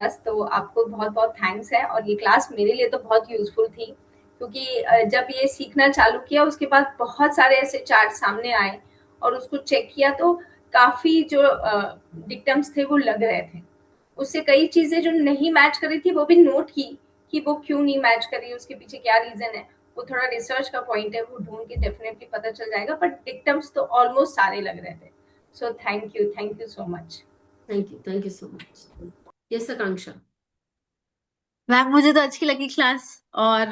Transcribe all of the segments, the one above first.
Class, तो आपको बहुत बहुत थैंक्स है। और ये क्लास मेरे लिए तो बहुत यूजफुल थी, क्योंकि जब ये सीखना चालू किया उसके बाद बहुत सारे ऐसे चार्ट सामने आए और उसको चेक किया, तो काफी जो डिक्टम्स थे वो लग रहे थे। उससे कई चीजें जो नहीं मैच कर रही थी वो भी नोट की कि वो क्यों नहीं मैच कर रही, उसके पीछे क्या रीजन है। वो थोड़ा रिसर्च का पॉइंट है, वो ढूंढ के डेफिनेटली पता चल जाएगा, बट डिक्टम्स तो ऑलमोस्ट सारे लग रहे थे। So thank you so much. Thank you so much. Yes Akanksha. Ma'am मुझे तो अच्छी लगी क्लास। और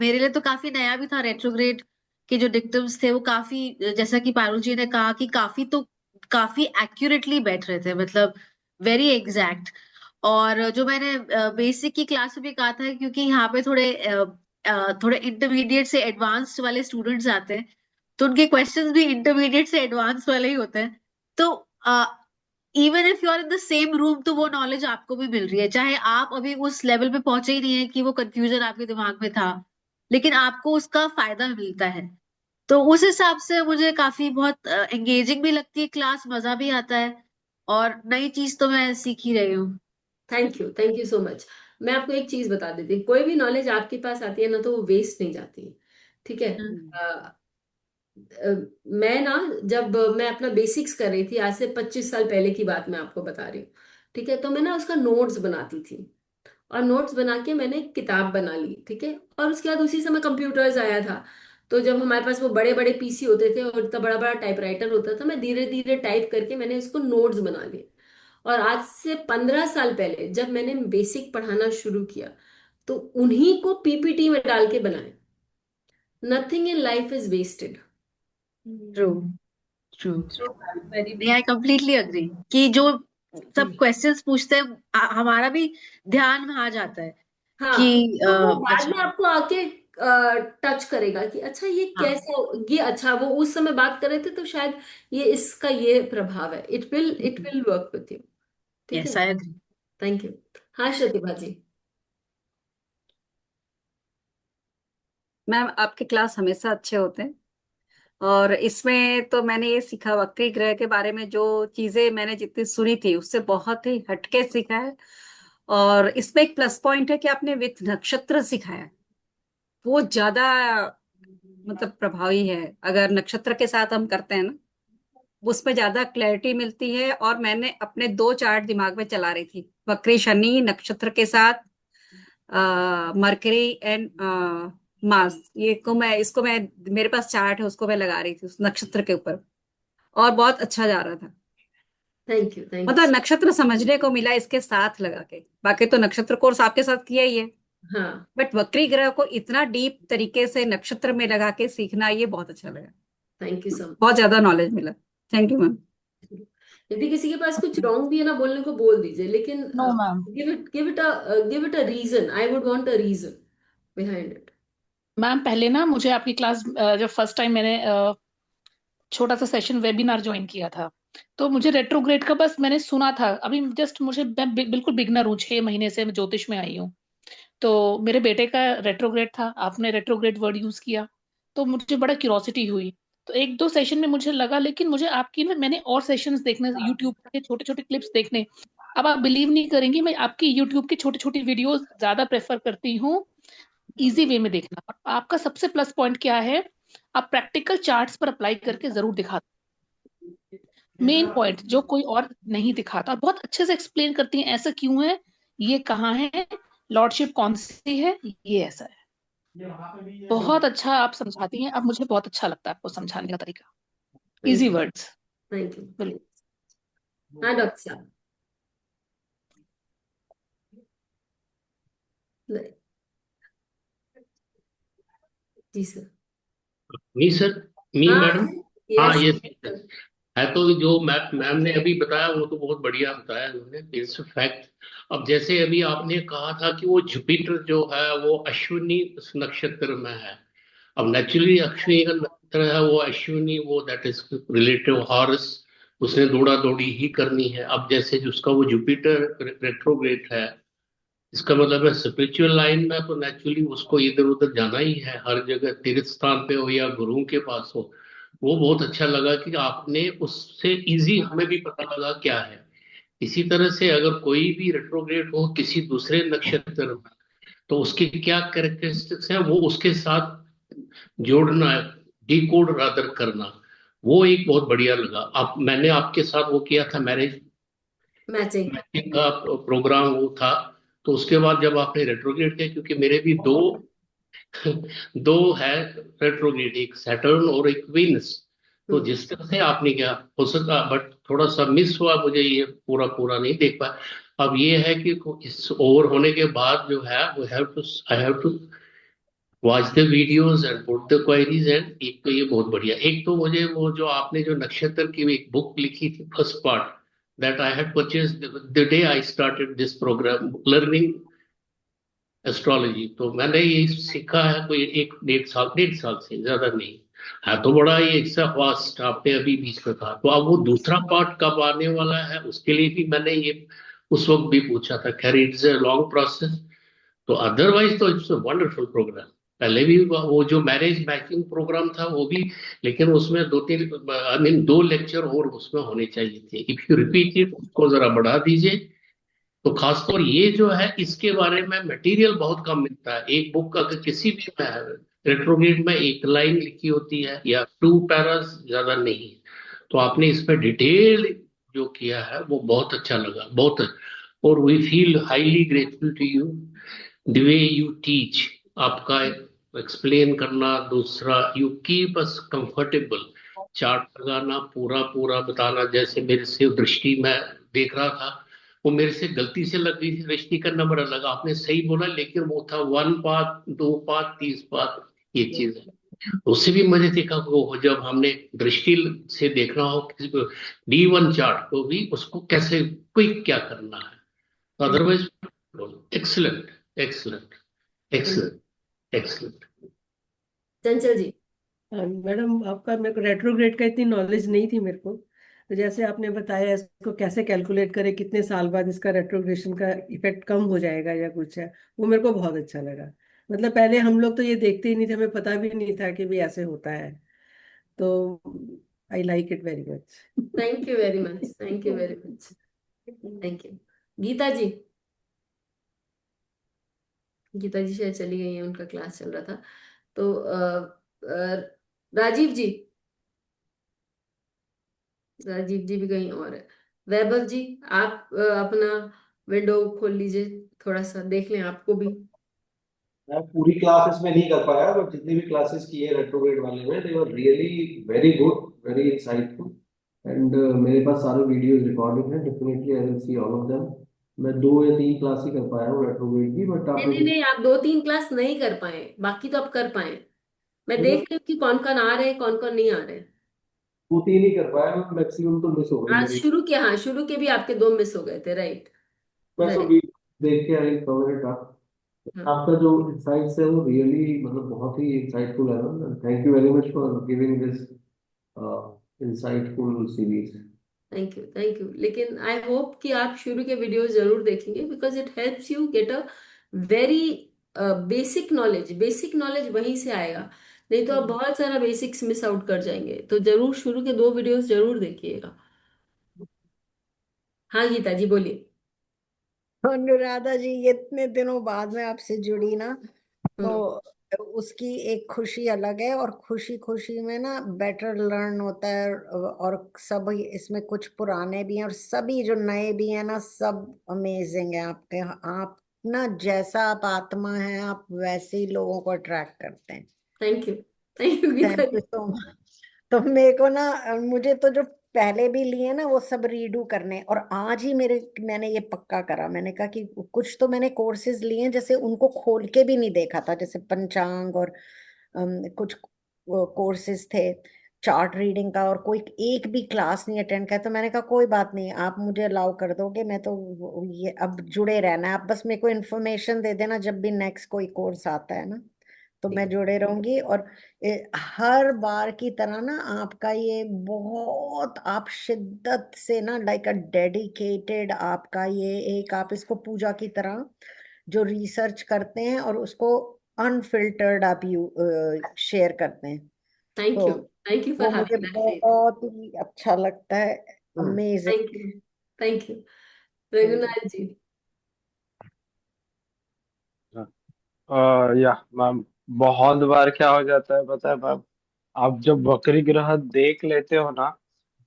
मेरे लिए तो काफी नया भी था रेट्रोग्रेड के जो डिक्टम्स थे वो काफी, जैसा कि पारुल जी ने कहा कि काफी एक्यूरेटली बैठ रहे थे, मतलब वेरी एग्जैक्ट। और जो मैंने बेसिक की क्लास में भी कहा था, क्योंकि यहाँ पे थोड़े इंटरमीडिएट से एडवांस वाले स्टूडेंट्स आते हैं, तो उनके क्वेश्चंस भी इंटरमीडिएट से एडवांस वाले ही होते हैं। तो even if you are in the same room, तो वो नॉलेज आपको भी मिल रही है, चाहे आप अभी उस लेवल पे पहुंचे ही नहीं है कि वो कंफ्यूजन आपके दिमाग में था, लेकिन आपको उसका फायदा मिलता है। तो उस हिसाब से मुझे काफी बहुत एंगेजिंग भी लगती है क्लास, मजा भी आता है, और नई चीज तो मैं सीख ही रही हूँ। Thank you so much. मैं आपको एक चीज बता देती हूँ, कोई भी नॉलेज आपके पास आती है ना तो वो वेस्ट नहीं जाती है। ठीक है। मैं ना, जब मैं अपना बेसिक्स कर रही थी, आज से 25 साल पहले की बात मैं आपको बता रही हूँ। ठीक है, तो मैं ना उसका नोट्स बनाती थी, और नोट्स बना के मैंने एक किताब बना ली। ठीक है, और उसके बाद उसी समय कंप्यूटर्स आया था। तो जब हमारे पास वो बड़े बड़े पीसी होते थे और इतना बड़ा बड़ा टाइपराइटर होता था, मैं धीरे धीरे टाइप करके मैंने उसको नोट्स बना लिए। और आज से 15 साल पहले जब मैंने बेसिक पढ़ाना शुरू किया, तो उन्हीं को पीपीटी में डाल के बनाए। Nothing in life is wasted. True. True. True, very नहीं, ट्रू। आई कम्प्लीटली अग्री कि जो सब क्वेश्चंस पूछते हैं, हमारा भी ध्यान में आ जाता है हाँ, कि तो वो बाद अच्छा। में आपको आके टच करेगा कि अच्छा ये हाँ। कैसा, ये अच्छा वो उस समय बात कर रहे थे तो शायद ये इसका ये प्रभाव है। It will work with you. ठीक है। Yes, I agree. Thank you. हाँ श्रुतिभा जी। मैम आपके क्लास हमेशा अच्छे होते हैं। और इसमें तो मैंने ये सीखा, वक्री ग्रह के बारे में जो चीजें मैंने जितनी सुनी थी उससे बहुत ही हटके सीखा है। और इसमें एक प्लस पॉइंट है कि आपने विथ नक्षत्र सिखाया है। वो ज्यादा मतलब प्रभावी है। अगर नक्षत्र के साथ हम करते हैं ना, उसमें ज्यादा क्लैरिटी मिलती है। और मैंने अपने दो चार्ट दिमाग में चला रही थी, वक्री शनि नक्षत्र के साथ, मरकरी एंड मार्स, ये को मैं इसको मैं मेरे पास चार्ट है, उसको मैं लगा रही थी उस नक्षत्र के ऊपर। और बहुत अच्छा जा रहा था। थैंक मतलब नक्षत्र समझने को मिला इसके साथ लगा के। बाकी तो नक्षत्र कोर्स आपके साथ किया ही है, यू। हाँ, बट वक्री ग्रह को इतना डीप तरीके से नक्षत्र में लगा के सीखना, ये बहुत अच्छा लगा। थैंक यू सो बहुत मच। ज्यादा नॉलेज मिला। Thank you ma'am. यदि किसी के पास कुछ रॉन्ग भी है ना बोलने को, बोल दीजिए, लेकिन no ma'am. Give it a reason. I would want a reason behind it. Ma'am पहले ना मुझे आपकी क्लास, जब फर्स्ट टाइम मैंने छोटा सा सेशन वेबिनार ज्वाइन किया था, तो मुझे रेट्रोग्रेड का बस मैंने सुना था। अभी जस्ट मुझे, मैं बिल्कुल बिगनर हूँ, 6 महीने से मैं ज्योतिष में आई हूँ। तो मेरे बेटे का रेट्रोग्रेड था, आपने रेट्रोग्रेड वर्ड यूज किया, तो मुझे बड़ा क्यूरोसिटी हुई। तो एक दो सेशन में मुझे लगा, लेकिन मुझे आपकी ना, मैंने और सेशंस देखने, यूट्यूब के छोटे छोटे क्लिप्स देखने। अब आप बिलीव नहीं करेंगी, मैं आपकी यूट्यूब की छोटी छोटी वीडियोस ज्यादा प्रेफर करती हूँ, इजी वे में देखना। और आपका सबसे प्लस पॉइंट क्या है, आप प्रैक्टिकल चार्ट्स पर अप्लाई करके जरूर दिखाते, मेन पॉइंट जो कोई और नहीं दिखाता, बहुत अच्छे से एक्सप्लेन करती हैं, ऐसा क्यों है, ये कहाँ है, लॉर्डशिप कौन सी है, ये ऐसा है। बहुत अच्छा आप समझाती हैं। अब मुझे बहुत अच्छा लगता है आपको समझाने का तरीका, thank easy you. Words. Thank you. बिल्कुल। हाँ डॉक्टर साहब। नहीं, जी सर। मी सर। मी हाँ। मैडम। हाँ, यस। ये है तो जो मैम मैम ने अभी बताया वो तो बहुत बढ़िया बताया उन्होंने, इट्स फैक्ट। अब जैसे अभी आपने कहा था कि वो जुपिटर जो है वो अश्विनी नक्षत्र में है। अब नेचुरली अश्विनी का नक्षत्र है वो अश्विनी, वो दैट इज रिलेटिव हॉर्स। उसने दौड़ा दौड़ी ही करनी है। अब जैसे जिसका वो जुपिटर रेट्रोग्रेट है, इसका मतलब है स्पिरिचुअल लाइन में तो नेचुरली उसको इधर उधर जाना ही है, हर जगह तीर्थ स्थान पे हो या गुरुओं के पास हो। वो बहुत अच्छा लगा कि आपने उससे इजी हमें भी पता लगा क्या है। इसी तरह से अगर कोई भी रेट्रोग्रेड हो किसी दूसरे नक्षत्र में, तो उसकी क्या कैरेक्टरिस्टिक्स है वो उसके साथ जोड़ना, डिकोड रादर करना, वो एक बहुत बढ़िया लगा। आप मैंने आपके साथ वो किया था, मैरिज मैचिंग। का प्रोग्राम वो था। तो उसके बाद जब आपने रेट्रोग्रेड किया, क्योंकि मेरे भी दो दो है रेट्रोग्रेड, एक सैटर्न और एक वीनस। तो हम्म। जिस तरह से आपने क्या हो सका, बट थोड़ा सा मिस हुआ, मुझे ये पूरा पूरा नहीं देख पाया। अब ये है कि इस ओवर होने के बाद जो है, वो have to I have to watch the videos and put the queries. And एक तो ये बहुत बढ़िया, एक तो मुझे वो जो आपने जो नक्षत्र की एक बुक लिखी थी, first part, that I had purchase the day I started this programme learning astrology. तो मैंने ये सीखा है कोई एक डेढ़ साल से ज्यादा नहीं है। तो बड़ा ये इससे वास्ट आपने अभी बीच में कहा, तो अब वो दूसरा पार्ट कब आने वाला है उसके लिए भी मैंने ये उस वक्त भी पूछा था। खैर इट्स ए लॉन्ग प्रोसेस। तो अदरवाइज तो इट्स वंडरफुल प्रोग्राम। पहले भी वो जो मैरिज मैचिंग प्रोग्राम था वो भी, लेकिन उसमें दो तीन आई मीन दो लेक्चर और उसमें होने चाहिए थे। इफ यू रिपीट इट, उसको जरा बढ़ा दीजिए। तो खासतौर ये जो है, इसके बारे में मटेरियल बहुत कम मिलता है। एक बुक अगर किसी भी रेट्रोग्रेड में एक लाइन लिखी होती है या टू पैरास, ज्यादा नहीं। तो आपने इस पर डिटेल जो किया है वो बहुत अच्छा लगा, बहुत। और we feel highly grateful to you the way you teach. आपका एक्सप्लेन करना, दूसरा you keep us comfortable, chart लगाना, पूरा पूरा बताना। जैसे मेरे से दृष्टि में देख रहा था, वो मेरे से गलती से लग गई थी, दृष्टि का नंबर अलग, आपने सही बोला, लेकिन वो था 1 पात 2 पात 30 पात, ये चीज है। उससे भी मुझे देखा वो जब हमने दृष्टि से देखना हो किसी को D1 चार्ट को भी, उसको कैसे क्विक क्या करना है। Otherwise excellent, excellent, excellent, excellent. चंचल जी। मैडम आपका, मेरे को रेट्रोग्रेड का इतनी नॉलेज नहीं थी मेरे को। तो जैसे आपने बताया इसको कैसे कैलकुलेट करें, कितने साल बाद इसका रेट्रोग्रेशन का इफेक्ट कम हो जाएगा या कुछ है, वो मेरे को बहुत अच्छा लगा। मतलब पहले हम लोग तो ये देखते ही नहीं थे, हमें पता भी नहीं था कि भी ऐसे होता है। तो I like it very much. Thank you very much, thank you very much, thank you. Geeta ji. Geeta ji शायद चली गई है, उनका क्लास चल रहा था। तो राजीव जी। राजीव जी भी कहीं और है। वैभव जी, आप अपना विंडो खोल लीजिए, थोड़ा सा देख लें आपको भी। मैं पूरी क्लासेस में नहीं कर पाया, बट जितनी भी क्लासेस की है रेट्रोग्रेड वाले में, they were really very good, very insightful. And मेरे पास सारे वीडियोस रिकॉर्डेड हैं, definitely I will see all of them. मैं 2 या 3 क्लास ही कर पाया हूँ रेट्रोग्रेड की, बट नहीं आपने नहीं नहीं, आप 2-3 क्लास नहीं कर पाए, बाकी तो आप कर पाए। मैं देख मतलब रही हूँ कि कौन कौन आ रहे हैं, कौन कौन नहीं आ रहे हैं। 2-3 ही कर पाया, मैक्सिमम तो मिस हो गई आज मेरी। शुरू के, हाँ शुरू के भी आपके 2 मिस हो गए थे, राइट। मैं तो राइट। भी देख के आई कवर इट अप। हाँ। आपका जो इंसाइट्स है वो रियली मतलब बहुत ही इंसाइटफुल है ना। Thank you very much for giving this insightful series. Thank you, thank you. लेकिन आई होप कि आप शुरू के वीडियोस जरूर देखेंगे, because it helps you get a very basic knowledge. Basic knowledge वहीं से आएगा, नहीं तो आप बहुत सारा बेसिक्स मिस आउट कर जाएंगे। तो जरूर शुरू के 2 वीडियोस जरूर देखिएगा। हाँ गीता जी बोलिए। अनुराधा जी, ये इतने दिनों बाद में आपसे जुड़ी ना, हम्म। तो उसकी एक खुशी अलग है। और खुशी खुशी में ना बेटर लर्न होता है। और सब इसमें कुछ पुराने भी हैं और सभी जो नए भी हैं ना, सब अमेजिंग है आपके। आप ना, जैसा आप आत्मा है, आप वैसे ही लोगों को अट्रैक्ट करते हैं। Thank you Geeta thank ji. You so much. तो मेरे को ना, मुझे तो जो पहले भी लिए ना वो सब रीडू करने, और आज ही मैंने ये पक्का करा। मैंने कहा कि कुछ तो मैंने कोर्सेज लिए जैसे उनको खोल के भी नहीं देखा था, जैसे पंचांग और कुछ कोर्सेज थे चार्ट रीडिंग का, और कोई एक भी क्लास नहीं अटेंड किया। तो मैंने कहा कोई बात नहीं, आप मुझे अलाउ कर दोगे, मैं तो ये अब जुड़े रहना है। आप बस मेरे को इन्फॉर्मेशन दे देना जब भी नेक्स्ट कोई कोर्स आता है ना, तो मैं जुड़े रहूंगी। और हर बार की तरह ना, आपका ये बहुत, आप शिद्दत से ना, लाइक अ डेडिकेटेड, आपका ये एक, आप इसको पूजा की तरह जो रिसर्च करते हैं और उसको अनफिल्टर्ड आप यू शेयर करते हैं। थैंक तो यू, थैंक यू फॉर वो मुझे हैविंग दैट फेथ। बहुत ही अच्छा लगता है। Amazing. Thank you, thank you. Raghunath ji. या मैम, बहुत बार क्या हो जाता है पता है मैम, आप जब बकरी ग्रह देख लेते हो ना,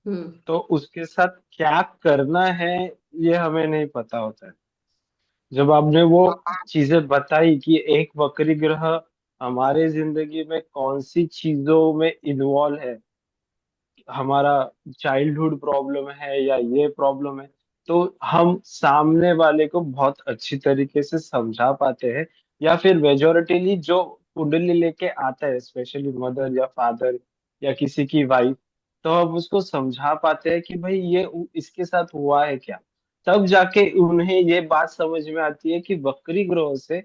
हम्म। तो उसके साथ क्या करना है ये हमें नहीं पता होता है। जब आपने वो चीजें बताई कि एक बकरी ग्रह हमारे जिंदगी में कौन सी चीजों में इन्वॉल्व है, हमारा चाइल्डहुड प्रॉब्लम है या ये प्रॉब्लम है, तो हम सामने वाले को बहुत अच्छी तरीके से समझा पाते हैं। या फिर मेजोरिटीली जो कुंडली लेके आता है, स्पेशली मदर या फादर या किसी की वाइफ, तो हम उसको समझा पाते हैं कि भाई ये इसके साथ हुआ है क्या। तब जाके उन्हें ये बात समझ में आती है कि बकरी ग्रह से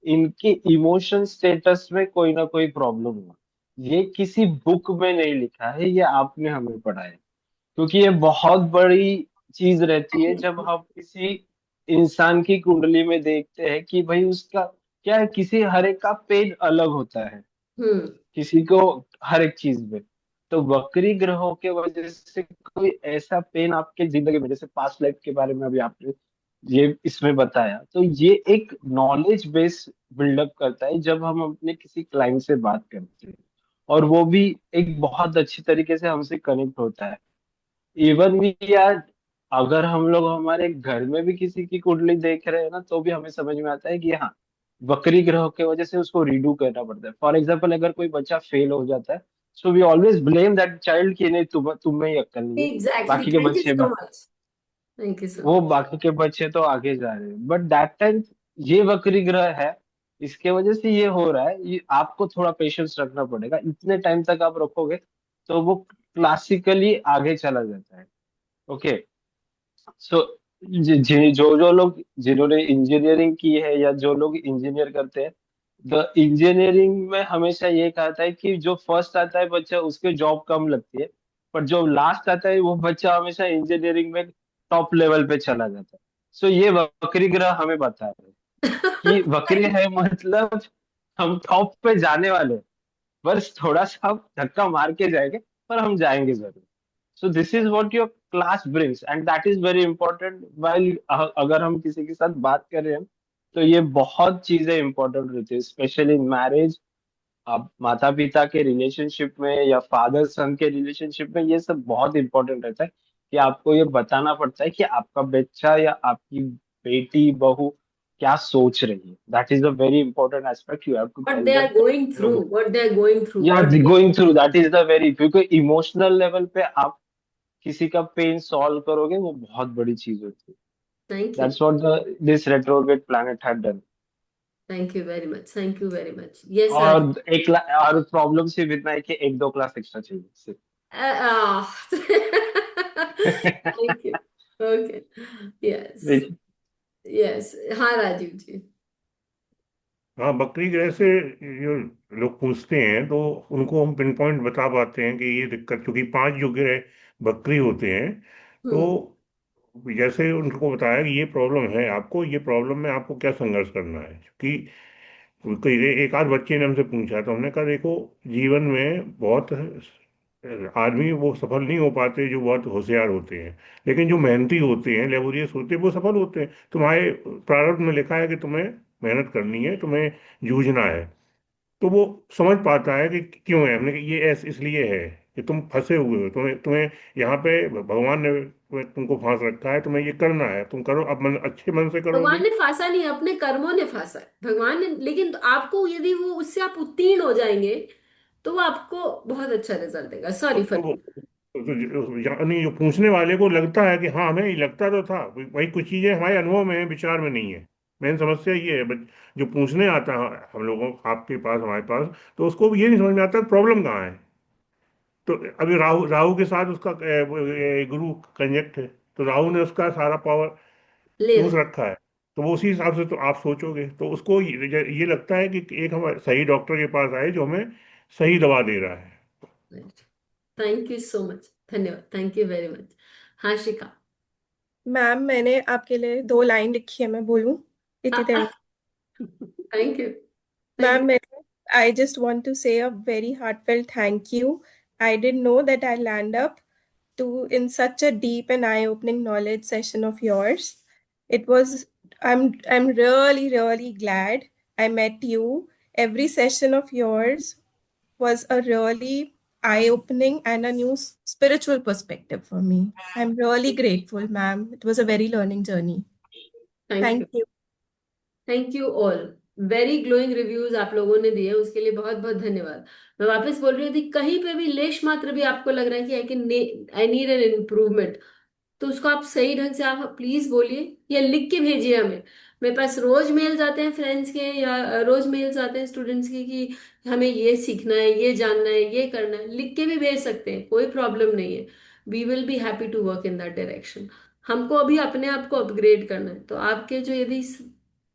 इनके इमोशन स्टेटस में कोई ना कोई प्रॉब्लम हुआ। ये किसी बुक में नहीं लिखा है, ये आपने हमें पढ़ाया। क्योंकि ये बहुत बड़ी चीज रहती है जब हम किसी इंसान की कुंडली में देखते हैं कि भाई उसका क्या है, किसी हर एक का पेन अलग होता है, हम्म। किसी को हर एक चीज में। तो वक्री ग्रहों के वजह से कोई ऐसा पेन आपके जिंदगी में, जैसे पास्ट लाइफ के बारे में अभी आपने ये इसमें बताया, तो ये एक नॉलेज बेस बिल्डअप करता है जब हम अपने किसी क्लाइंट से बात करते हैं, और वो भी एक बहुत अच्छी तरीके से हमसे कनेक्ट होता है। इवन भी यार, अगर हम लोग हमारे घर में भी किसी की कुंडली देख रहे हैं ना, तो भी हमें समझ में आता है कि हाँ, वक्री ग्रह की वजह से उसको रीडू करना पड़ता है। फॉर एग्जाम्पल, अगर कोई बच्चा फेल हो जाता है, so we always blame that child कि नहीं, तुम्हें ही अक्ल नहीं है, एग्जैक्टली, बाकी के थैंक यू बच्चे so much. Thank you so वो मच। बाकी के बच्चे तो आगे जा रहे हैं। बट दैट टाइम ये वक्री ग्रह है, इसके वजह से ये हो रहा है। ये आपको थोड़ा पेशेंस रखना पड़ेगा, इतने टाइम तक आप रखोगे तो वो क्लासिकली आगे चला जाता है। ओके। सो जो लोग जिन्होंने इंजीनियरिंग की है या जो लोग इंजीनियर करते हैं, द इंजीनियरिंग में हमेशा ये कहता है कि जो फर्स्ट आता है बच्चा, उसके जॉब कम लगती है, पर जो लास्ट आता है वो बच्चा हमेशा इंजीनियरिंग में टॉप लेवल पे चला जाता है। सो ये वक्री ग्रह हमें बता रहे हैं कि वक्री है मतलब हम टॉप पे जाने वाले हैं। बस थोड़ा सा हम धक्का मार के जाएंगे, पर हम जाएंगे जरूर। So this is what your class brings, and that is very important while, अगर हम किसी के साथ बात कर रहे हैं, तो ये बहुत चीजें इंपॉर्टेंट रहती है, स्पेशली इन मैरिज। आप माता पिता के रिलेशनशिप में या फादर सन के रिलेशनशिप में, ये सब बहुत इंपॉर्टेंट रहता है कि आपको ये बताना पड़ता है कि आपका बच्चा या आपकी बेटी बहू क्या सोच रही है। That is a very important aspect, you have to What tell they them. are going through, what they are going through, या what they... going through, that is the very, क्योंकि इमोशनल लेवल पे आप किसी का pen solve करोगे, वो बहुत बड़ी चीज होती है। Thank you. That's what the this retrograde planet had done. Thank you very much. Thank you very much. Yes, Raj. और और प्रॉब्लम सिर्फ इतना है कि एक दो क्लास एक्स्ट्रा चाहिए सिर्फ। Thank you. Okay. Yes. Yes. हाँ राजीव जी। हाँ, बकरी ग्रह से जो लोग पूछते हैं तो उनको हम पिन पॉइंट बता पाते हैं कि ये दिक्कत, क्योंकि 5 जो ग्रह बकरी होते हैं, तो हम्म। जैसे उनको बताया कि ये प्रॉब्लम है आपको, ये प्रॉब्लम में आपको क्या संघर्ष करना है। क्योंकि एक आध बच्चे ने हमसे पूछा, तो हमने कहा देखो, जीवन में बहुत आदमी वो सफल नहीं हो पाते जो बहुत होशियार होते हैं, लेकिन जो मेहनती होते हैं, लेबोरियस होते हैं, वो सफल होते हैं। तुम्हारे प्रारब्ध में लिखा है कि तुम्हें मेहनत करनी है, तुम्हें जूझना है। तो वो समझ पाता है कि क्यों है। हमने कहा ये इसलिए है कि तुम फंसे हुए हो, तुम्हें तुम्हें यहाँ पे भगवान ने तुमको फांस रखा है, तुम्हें ये करना है, तुम करो। अब अच्छे मन से करोगे। भगवान ने फांसा नहीं, अपने कर्मों ने फांसा है भगवान ने। लेकिन आपको यदि वो उससे आप उत्तीर्ण हो जाएंगे तो वो आपको बहुत अच्छा रिजल्ट देगा। सॉरी फॉर... यानी जो पूछने वाले को लगता है कि हाँ, हमें ये लगता तो था, वही कुछ चीजें हमारे अनुभव में है, विचार में नहीं है। मेन समस्या ये है। बट जो पूछने आता है हम लोगों, आपके पास, हमारे पास, तो उसको ये नहीं समझ में आता प्रॉब्लम कहाँ है। तो अभी राहु राहु के साथ उसका गुरु कंजक्ट है, तो राहु ने उसका सारा पावर ले चूस रहा रखा है। तो वो उसी हिसाब से तो आप सोचोगे, तो उसको ये लगता है कि एक हम सही डॉक्टर के पास आए जो हमें सही दवा दे रहा है। है। थैंक यू सो मच, धन्यवाद, थैंक यू वेरी मच। हाँ शिखा। मैम, मैंने आपके लिए 2 लाइन लिखी है, मैं बोलूं? इतनी देर में? Thank you. Thank ma'am, I just want to say a very heartfelt thank you. I didn't know that I'll land up to in such a deep and eye-opening knowledge session of yours. It was, I'm really, really glad I met you. Every session of yours was a really eye-opening and a new spiritual perspective for me. I'm really grateful, ma'am. It was a very learning journey. Thank you. Thank you. Thank you all. Very glowing reviews आप लोगों ने दिए, उसके लिए बहुत बहुत धन्यवाद। मैं वापस बोल रही थी, कहीं पे भी लेश मात्र भी आपको लग रहा है कि आई नीड एन इम्प्रूवमेंट, तो उसको आप सही ढंग से आप प्लीज बोलिए या लिख के भेजिए हमें। मेरे पास रोज मेल्स आते हैं फ्रेंड्स के, या रोज मेल्स आते हैं स्टूडेंट्स के कि हमें ये सीखना है, ये जानना है, ये करना है। लिख के भी भेज सकते हैं, कोई प्रॉब्लम नहीं है। We will be happy to work in that direction. हमको अभी अपने आप को अपग्रेड करना है, तो आपके जो यदि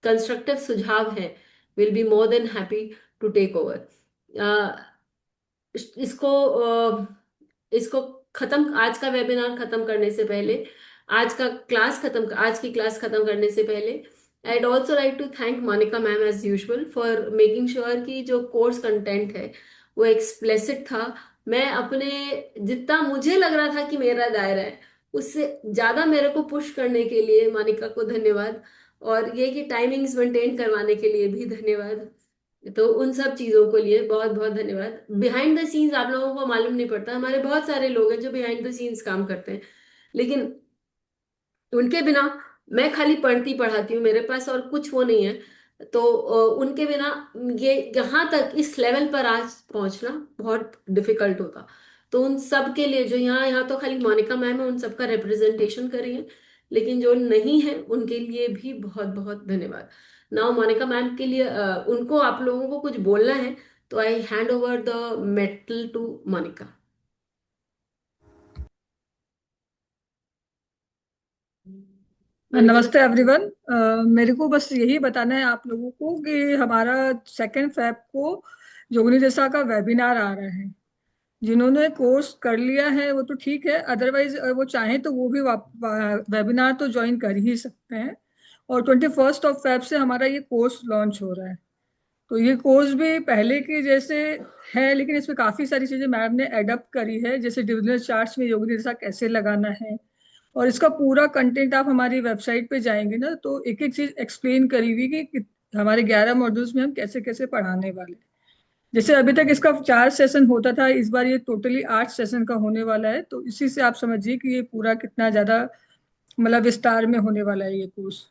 कंस्ट्रक्टिव सुझाव हैं, will be more than happy to take over. इसको इसको खत्म, आज का वेबिनार खत्म करने से पहले, आज की क्लास खत्म करने से पहले, I'd also like to thank Monica ma'am as usual for making sure कि जो कोर्स कंटेंट है वो एक्सप्लिसिट था। मैं अपने, जितना मुझे लग रहा था कि मेरा दायरा है, उससे ज्यादा मेरे को पुश करने के लिए मोनिका को धन्यवाद, और ये कि टाइमिंग्स मेंटेन करवाने के लिए भी धन्यवाद। तो उन सब चीजों को लिए बहुत बहुत धन्यवाद। बिहाइंड द सीन्स आप लोगों को मालूम नहीं पड़ता, हमारे बहुत सारे लोग हैं जो बिहाइंड द सीन्स काम करते हैं, लेकिन उनके बिना, मैं खाली पढ़ती पढ़ाती हूँ, मेरे पास और कुछ वो नहीं है, तो उनके बिना ये यहाँ तक इस लेवल पर आज पहुंचना बहुत डिफिकल्ट होता। तो उन सब के लिए जो यहाँ यहाँ तो खाली मोनिका मैम है, उन सबका रिप्रेजेंटेशन करी है, लेकिन जो नहीं है उनके लिए भी बहुत बहुत धन्यवाद। नाउ मोनिका मैम के लिए उनको आप लोगों को कुछ बोलना है, तो I hand over the metal to Monica. नमस्ते एवरीवन। मेरे को बस यही बताना है आप लोगों को कि हमारा 2 फेब को योगिनी जैसा का वेबिनार आ रहा है। जिन्होंने कोर्स कर लिया है वो तो ठीक है, अदरवाइज वो चाहें तो वो भी वेबिनार तो ज्वाइन कर ही सकते हैं। और 21 फेब से हमारा ये कोर्स लॉन्च हो रहा है। तो ये कोर्स भी पहले की जैसे है, लेकिन इसमें काफ़ी सारी चीज़ें मैम ने एडप्ट करी है, जैसे डिविजनल चार्ट्स में योगिनी जैसा कैसे लगाना है, और इसका पूरा कंटेंट आप हमारी वेबसाइट पे जाएंगे ना तो एक एक चीज एक्सप्लेन करी हुई कि हमारे 11 मॉड्यूल्स में हम कैसे कैसे पढ़ाने वाले हैं। जैसे अभी तक इसका 4 सेशन होता था, इस बार ये टोटली 8 सेशन का होने वाला है। तो इसी से आप समझिए कि ये पूरा कितना ज्यादा मतलब विस्तार में होने वाला है ये कोर्स।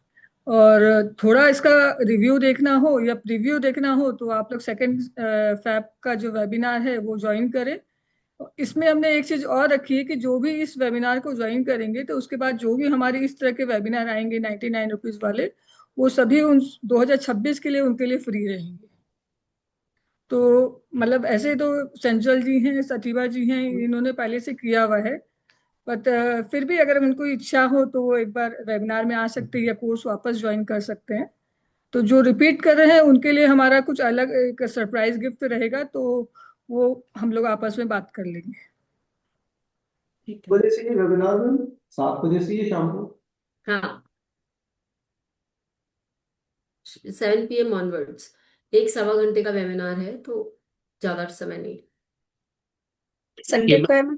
और थोड़ा इसका रिव्यू देखना हो या प्रीव्यू देखना हो तो आप लोग 2 फैब का जो वेबिनार है वो ज्वाइन करें। इसमें हमने एक चीज और रखी है कि जो भी इस वेबिनार को ज्वाइन करेंगे तो उसके बाद जो भी हमारे इस तरह के वेबिनार आएंगे 99 रुपीज वाले, वो सभी उन 2026 के लिए उनके लिए फ्री रहेंगे। तो मतलब ऐसे तो सेंट्रल जी हैं, सतीवा जी हैं, इन्होंने पहले से किया हुआ है, बट फिर भी अगर उनको इच्छा हो तो वो एक बार वेबिनार में आ सकते हैं या कोर्स वापस ज्वाइन कर सकते हैं। तो जो रिपीट कर रहे हैं उनके लिए हमारा कुछ अलग एक सरप्राइज गिफ्ट रहेगा, तो वो हम लोग आपस में बात कर लेंगे। ठीक है। बजे से ये वेबिनार में 7 बजे से ये शाम को? हाँ, 7 PM ऑनवर्ड्स, 1 सवा घंटे का वेबिनार है, तो ज्यादा समय नहीं। संडे को है मैम?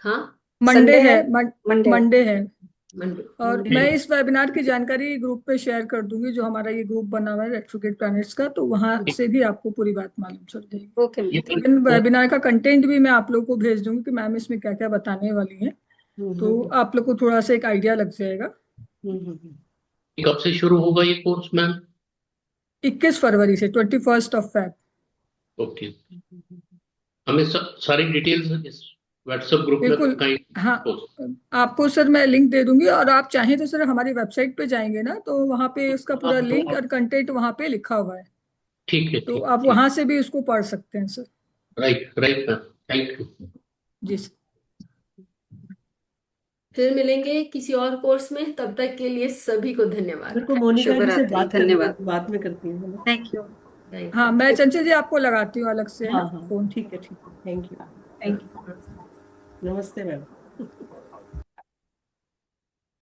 हाँ, मंडे संडे है, है? मंडे मंडे है। मंडे। और मंडे मैं इस वेबिनार की जानकारी ग्रुप पे शेयर कर दूंगी, जो हमारा ये ग्रुप बना हुआ है रेट्रोग्रेड प्लैनेट्स का, तो वहां से भी आपको पूरी बात मालूम चल जाएगी। Okay ma'am, thank even webinar का कंटेंट भी मैं आप लोग को भेज दूंगी कि मैम इसमें क्या क्या बताने वाली है, तो आप लोग को थोड़ा सा एक आइडिया लग जाएगा। यू। कब से शुरू होगा ये कोर्स मैम? 21 फरवरी से 21 फेब। ओके, हमें सारी डिटेल्स इस व्हाट्सएप ग्रुप में बिल्कुल, कहीं हाँ, आपको सर मैं लिंक दे दूंगी, और आप चाहें तो सर हमारी वेबसाइट पे जाएंगे ना तो वहाँ पे उसका पूरा लिंक और कंटेंट वहाँ पे लिखा हुआ है, ठीक है, तो ठीक आप ठीक। वहाँ से भी उसको पढ़ सकते हैं sir. Right right ma'am, thank you ji sir. फिर मिलेंगे किसी और कोर्स में, तब तक के लिए सभी को धन्यवाद। मेरे को मोनिका जी से शुभरात्रि, बात करनी धन्यवाद। है, बाद में करती हूँ। Thank you. Thank हाँ, you. मैं चंचल जी आपको लगाती हूँ अलग से, है हाँ ना हाँ फोन। ठीक है, थैंक यू। Thank you. नमस्ते मैम।